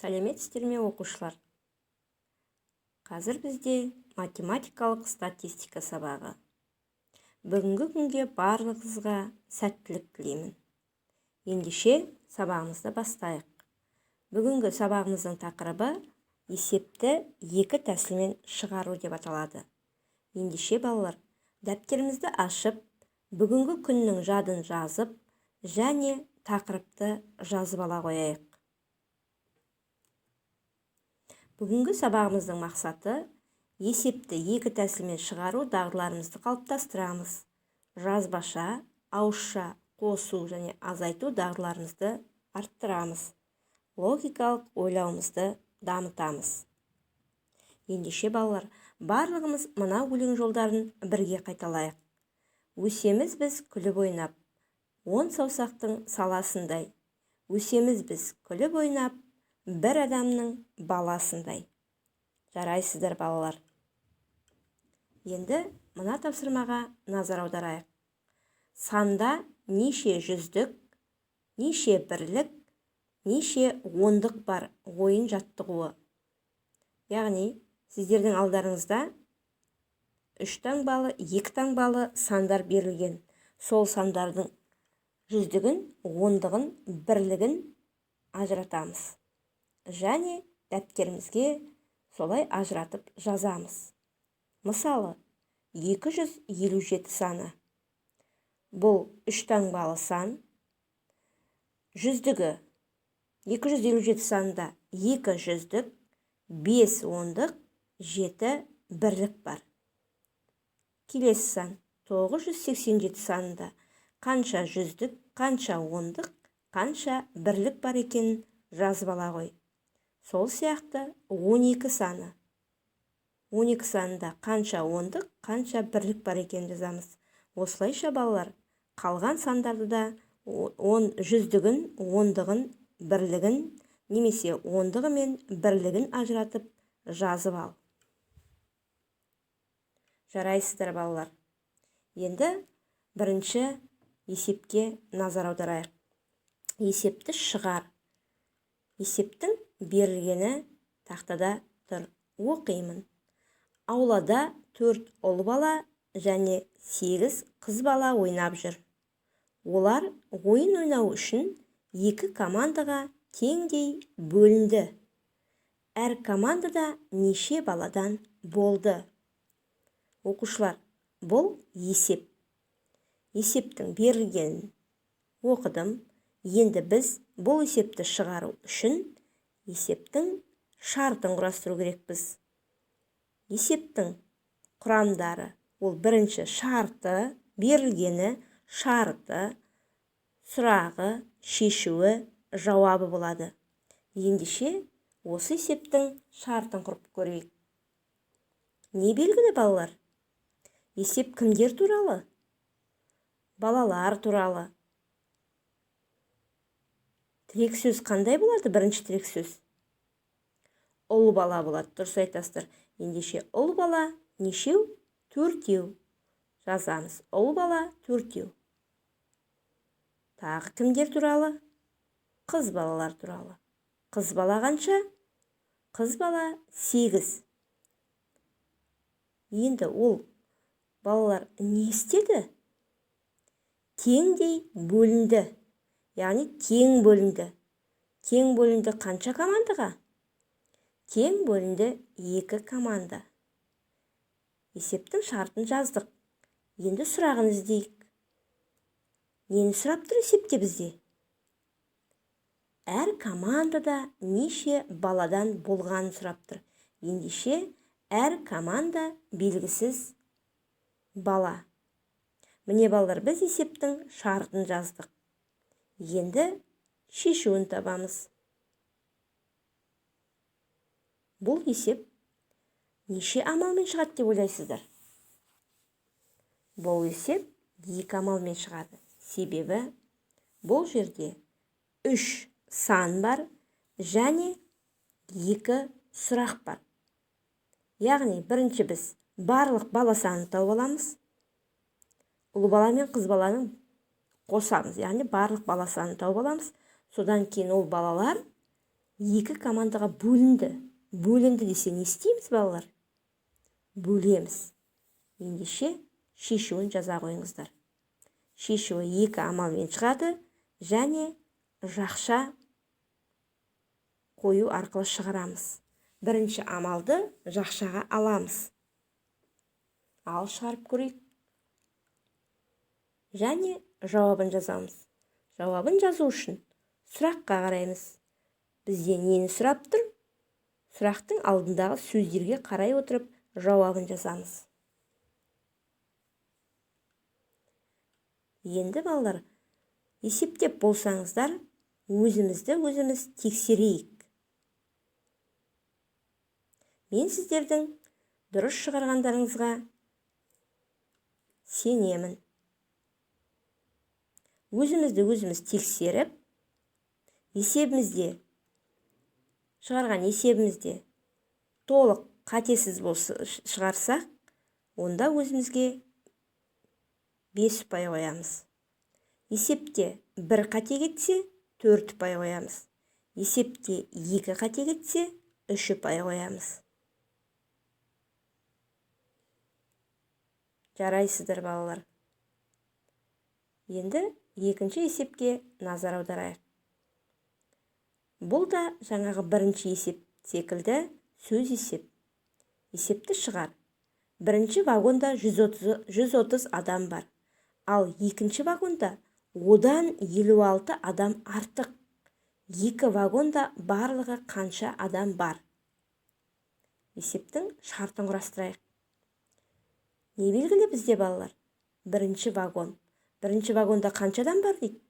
Сәлеметсіздер ме оқушылар? Қазір бізде математикалық статистика сабағы. Бүгінгі күнге барлығыңызға сәттілік тілеймін. Ендеше сабағымызды бастайық. Бүгінгі сабағымыздың тақырыбы есепті екі тәсілмен шығару деп аталады. Ендеше балалар, дәптерімізді ашып, бүгінгі күннің жадын жазып, және тақырыпты жазып ала қояйық. Бүгінгі сабағымыздың мақсаты есепті екі тәсілмен шығару дағдыларымызды қалыптастырамыз. Жазбаша, ауызша қосу және азайту дағдыларымызды арттырамыз. Логикалық ойлауымызды дамытамыз. Ендеше балалар, барлығымыз мына өлең жолдарын бірге қайталайық. Өсеміз біз күліп ойнап, 10 саусақтың саласындай. Өсеміз біз күліп ойнап, бір адамның баласындай. Жарайсыздар балалар. Енді мына тапсырмаға назар аударайық. Санда неше жүздік, неше бірлік, неше ондық бар ойын жаттығуы. Яғни, сіздердің алдарыңызда 3 таңбалы, 2 таңбалы сандар берілген. Сол сандардың жүздігін, ондығын, бірлігін ажыратамыз. Және дәптерімізге солай ажыратып жазамыз. Мысалы, 257 саны. Бұл 3 таңбалы сан. Жүздігі 257 санында 2 жүздік, 5 ондық, 7 бірлік бар. Келесі сан 987 санында қанша жүздік, қанша ондық, қанша бірлік бар екенін жазып ала ғой. Сол сияқты 12 саны. 12 санында қанша ондық, қанша бірлік бар екенін жазамыз. Осылайша балалар, қалған сандарды да жүздігін, ондығын, бірлігін, немесе ондығы мен бірлігін ажыратып жазып ал. Жарайсыздар балалар. Енді бірінші есепке назар аударайық. Есепті шығар. Есептің берілгені тақтада тұр. Оқимын. Аулада 4 ұл бала және 8 қыз бала ойнап жүр. Олар ойын ойнау үшін 2 командаға теңдей бөлінді. Әр командада неше баладан болды? Оқушылар, бұл есеп. Есептің берілгенін оқыдым. Енді біз бұл есепті шығару үшін есептің шартын құрастыру керекпіз. Есептің құрамдары, ол бірінші шарты, берілгені, шарты, сұрағы, шешуі, жауабы болады. Ендеше осы есептің шартын құрып көрейік. Не белгілі балалар? Есеп кімдер туралы? Балалар туралы. Тірек сөз қандай болады? Бірінші тірек сөз. Ұл бала болады. Дұрыс айтасыздар. Ендеше ұл бала нешеу? 4-еу. Жазамыз. Ұл бала 4-еу. Тағы кімдер туралы? Қыз балалар туралы. Қыз бала қанша? Қыз бала 8. Енді ол балалар не істеді? Теңдей бөлінді. Яғни тең бөлінді. Тең бөлінді қанша командаға? Тең бөлінді 2 команда. Есептің шартын жаздық. Енді сұрағын іздейік. Нені сұрап тұр есепте бізде? Әр командада неше баладан болғанын сұрап тұр. Ендеше әр команда белгісіз бала. Міне балалар, біз есептің шартын жаздық. Енді шешуін табамыз. Бұл есеп неше амалмен шығады деп ойлайсыздар? Бұл есеп 2 амалмен шығады. Себебі бұл жерде 3 сан бар және 2 сұрақ бар. Яғни бірінші біз барлық бала санын тауып аламыз. Ұл бала мен қыз баланың қосамыз, яғни барлық бала санын тауып аламыз. Содан кейін ол балалар екі командаға бөлінді. Бөлінді десе не істейміз, балалар? Бөлеміз. Ендеше шешуін жаза қойыңыздар. Шешуі екі амалмен шығады және жақша қою арқылы шығарамыз. Бірінші амалды жақшаға аламыз. Ал шығарып көрейік. Және жауабын жазамыз. Жауабын жазу үшін сұраққа қараймыз. Бізден нені сұрап тұр? Сұрақтың алдындағы сөздерге қарай отырып жауабын жазамыз. Енді балалар, есептеп болсаңыздар, өзіміз тексерейік. Мен сіздердің дұрыс шығарғандарыңызға сенемін. Өзіміз тексеріп, шығарған есебімізде толық қатесіз болса шығарсақ, онда өзімізге 5 ұпай қоямыз. Есепте 1 қате кетсе, 4 ұпай қоямыз. Есепте 2 қате кетсе, 3 ұпай қоямыз. Жарайсыздар, балалар. Енді екінші есепке назар аударайық. Бұл да жаңағы бірінші есеп секілді сөз есеп. Есепті шығар. Бірінші вагонда 130 адам бар. Ал екінші вагонда одан 56 адам артық. Екі вагонда барлығы қанша адам бар? Есептің шартын құрастырайық. Не белгілі бізде, балалар? Бірінші вагон. Бірінші вагонда қанша адам бар дейді?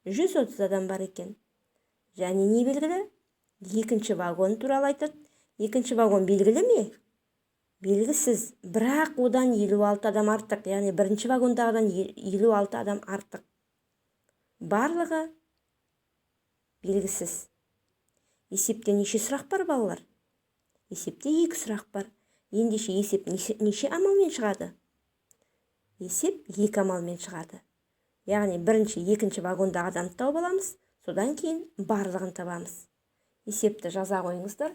130 адам бар екен. Және не белгілі? Екінші вагон туралы айтады. Екінші вагон белгілі ме? Белгісіз, бірақ одан 56 адам артық. Яғни бірінші вагондағыдан 56 адам артық. Барлығы белгісіз. Есепте неше сұрақ бар, балалар? Есепте 2 сұрақ бар. Ендеше есеп неше амалмен шығады? Есеп 2 амалмен шығады. Яғни бірінші, екінші вагондағы адамды тауып аламыз, содан кейін барлығын табамыз. Есепті жаза қойыңыздар.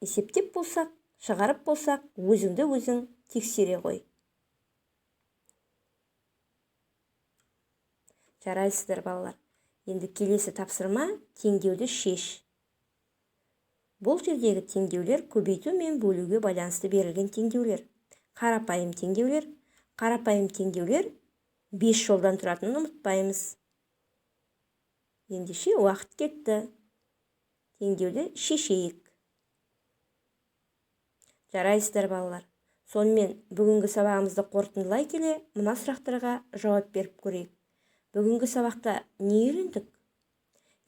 Есептеп болсақ, шығарып болсақ, өзің тексере қой. Жарайсыздар, балалар. Енді келесі тапсырма теңдеуді шеш. Бұл жердегі теңдеулер көбейту мен бөлуге байланысты берілген теңдеулер. Қарапайым теңдеулер. Қарапайым теңдеулер 5 жолдан тұратынын ұмытпаймыз. Ендеше уақыт кетті. Теңдеуді шешейік. Жарайсыздар, балалар. Сонымен бүгінгі сабағымызды қорытындылай келе, мына сұрақтарға жауап беріп көрейік. Бүгінгі сабақта не үйрендік?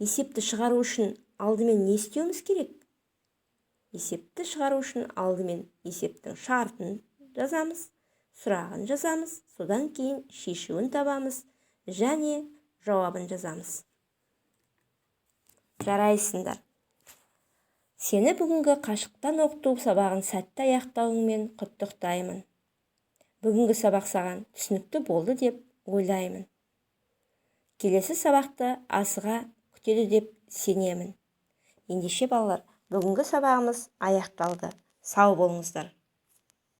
Есепті шығару үшін алдымен не істеуіміз керек? Есепті шығару үшін алдымен есептің шартын жазамыз, сұрағын жазамыз, содан кейін шешуін табамыз және жауабын жазамыз. Жарайсыңдар. Сені бүгінгі қашықтан оқыту сабағын сәтті аяқтауыңмен құттықтаймын. Бүгінгі сабақ саған түсінікті болды деп ойлаймын. Келесі сабақты асыға күтеді деп сенемін. Ендеше, балалар, бүгінгі сабағымыз аяқталды. Сау болыңыздар.